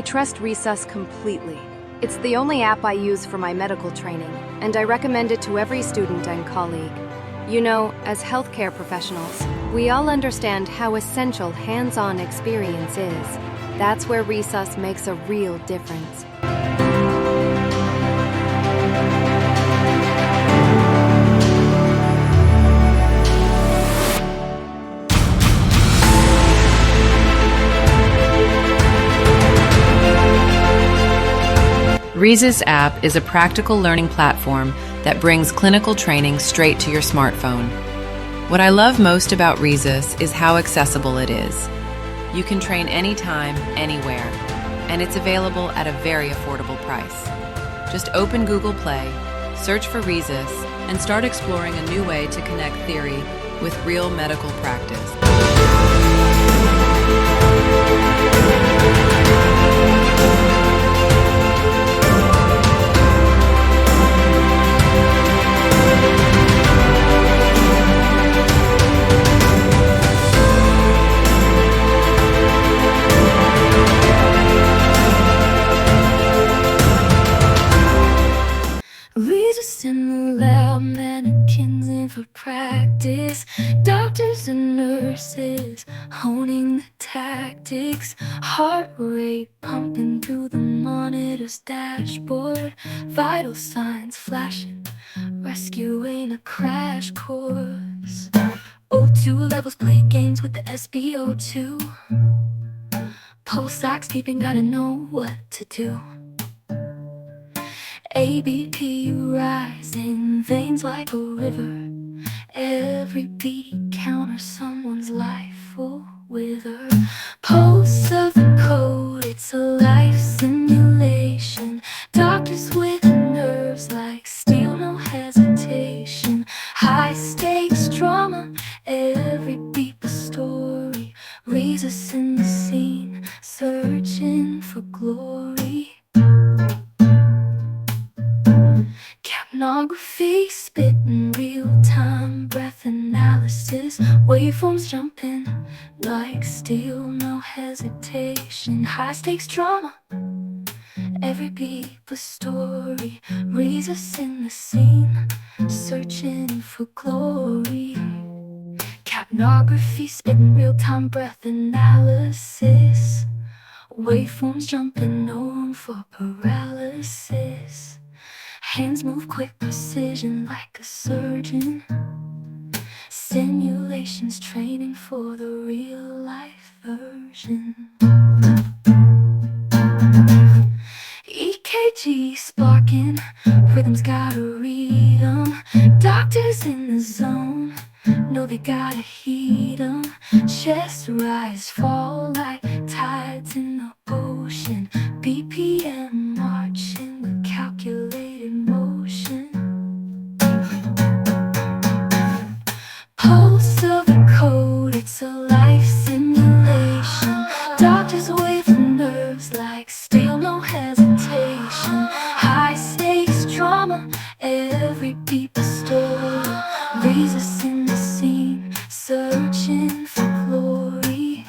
trust Resus completely. It's the only app I use for my medical training, and I recommend it to every student and colleague. You know, as healthcare professionals, we all understand how essential hands-on experience is. That's where Resus makes a real difference. Resus app is a practical learning platform that brings clinical training straight to your smartphone. What I love most about Resus is how accessible it is. You can train anytime, anywhere, and it's available at a very affordable price. Just open Google Play, search for Resus, and start exploring a new way to connect theory with real medical practice. Resus in the lab, mannequins in for practice, doctors and nurses honing the tactics, heart rate pumping through the monitor's dashboard, vital signs flashing, rescuing a crash course. O2 levels play games with the SpO2, pulse ox keeping, gotta know what to do. ABP rising, veins like a river, every beat counter someone's life will wither. Pulse of the code, it's a life simulation, doctors with nerves like steel, no hesitation. High stakes drama, every beat a story. Resus in the scene, searching for glory. Capnography, spitting real-time breath analysis, waveforms jumping like steel, no hesitation. High-stakes drama, every beat a story. Resus in the scene, searching for glory. Capnography, spitting real-time breath analysis, waveforms jumping, no room for paralysis. Hands move quick, precision like a surgeon. Simulations training for the real-life version. EKG sparking, rhythms gotta read 'em. Doctors in the zone, know they gotta heat 'em. Chest rise, fall like tides in the ocean. BPM marching with calculated motion. Pulse of the code, it's a life simulation, doctors with nerves like steel, no hesitation. High stakes drama, every beat a story. Resus in the scene, searching for glory.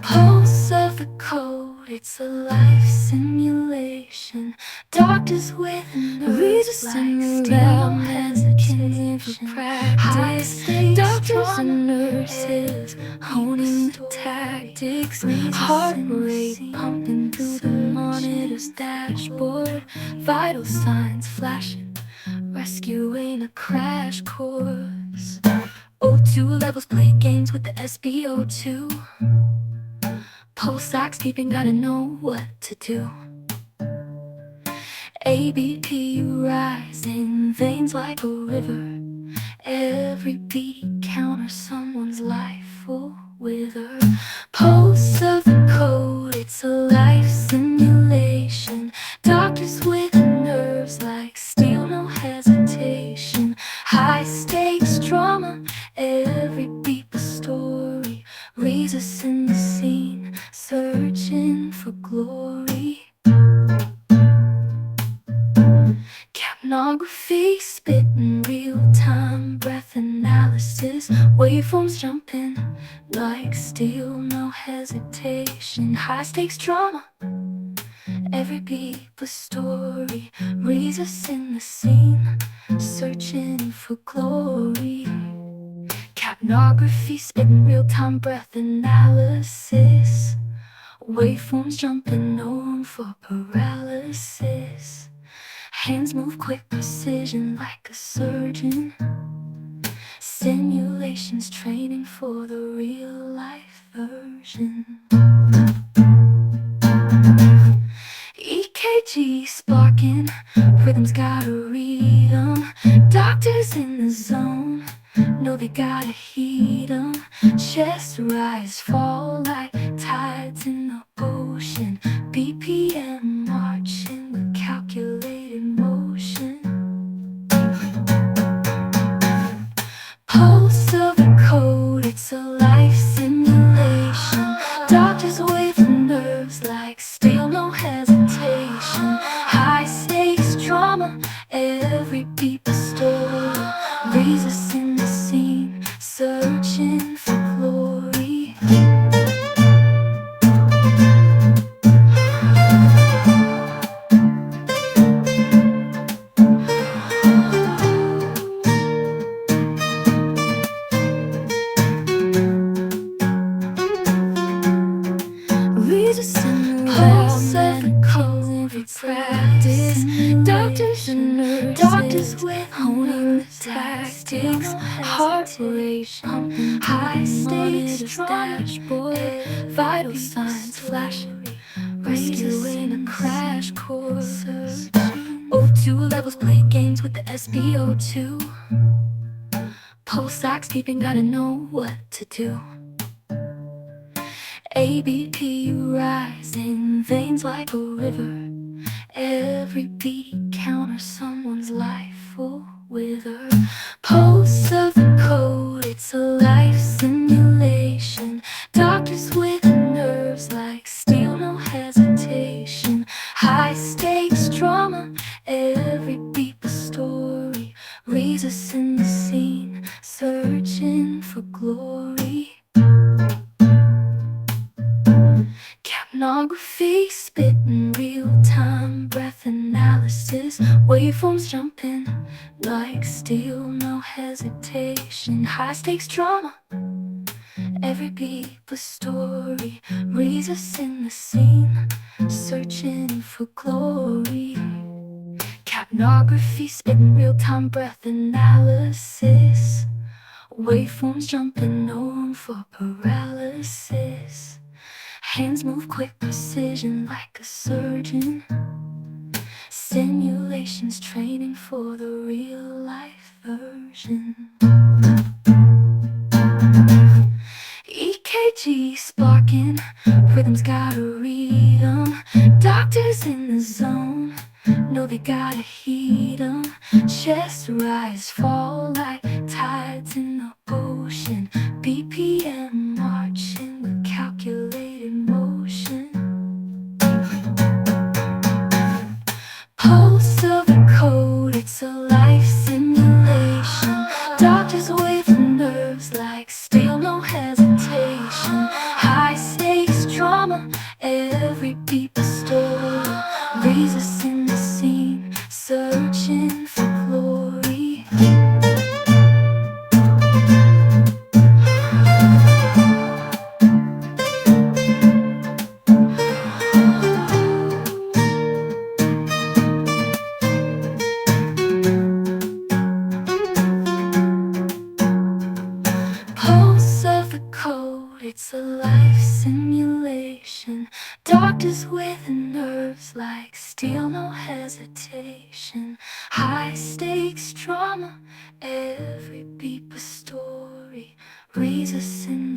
Pulse of the code, it's a life simulation, doctors with nerves like steel, mannequins for practice, doctors and nurses honing the tactics, heart rate pumping through the monitor's dashboard, vital signs flashing, rescuing a crash course. O2 levels play games with the SpO2, pulse ox keeping, gotta know what to do. ABP rising, veins like a river, every beat counter someone's life will wither. Pulse of the code, it's a life simulation, doctors with nerves like steel, no hesitation. High stakes drama, every beat a story. Resus in the scene, Capnography, spitting real-time breath analysis. Waveforms jumping like steel, no hesitation. High-stakes drama, every beat a story. Resus in the scene, searching for glory. Capnography, spitting real-time breath analysis. Waveforms jumping, no room for paralysis. Hands move quick, precision like a surgeon. Simulations training for the real-life version. EKG sparking, rhythms gotta read 'em. Doctors in the zone, know they gotta heed 'em. Chest rise, fall like tides in the ocean. BPM marching with calculated motion. Pulse of the code, it's a life simulation. Doctors wave from nerves like steel, no hesitation. High stakes drama, every beat a story. Resus in the scene, searching for glory. Resus in the pulse of the code, every practice. Doctors and nurses, doctors with honing the tactics. Heart rate pumping, high stakes dashboard. Vital signs flashing, rescue in a crash course. O2 levels play games with the SpO2. Pulse ox keeping, gotta know what to do. ABP rising, veins like a river. Every beat counters someone's life will wither. Pulse of the code, it's a life simulation. Doctors with nerves like steel, no hesitation. High stakes drama, every beat a story. Resus in the scene, searching for glory. Capnography, spitting real-time breath analysis. Waveforms jumping like steel, no hesitation. High-stakes drama, every beat a story. Resus in the scene, searching for glory. Capnography, spitting real-time breath analysis. Waveforms jumping, no room for paralysis. Hands move quick, precision like a surgeon. Simulations training for the real-life version. EKG sparking, rhythms gotta read 'em. Doctors in the zone, know they gotta heed 'em. Chest rise, fall like tides in the ocean. BPM marching with calculated motion. Pulse of the code, it's a life simulation. Doctors wave from nerves like steel, no hesitation. High stakes drama, every beat a story. Resus in the scene, searching for glory. Pulse of the code, it's a life simulation. Doctors with nerves like steel, no hesitation. High stakes drama, every beat a story. Resus in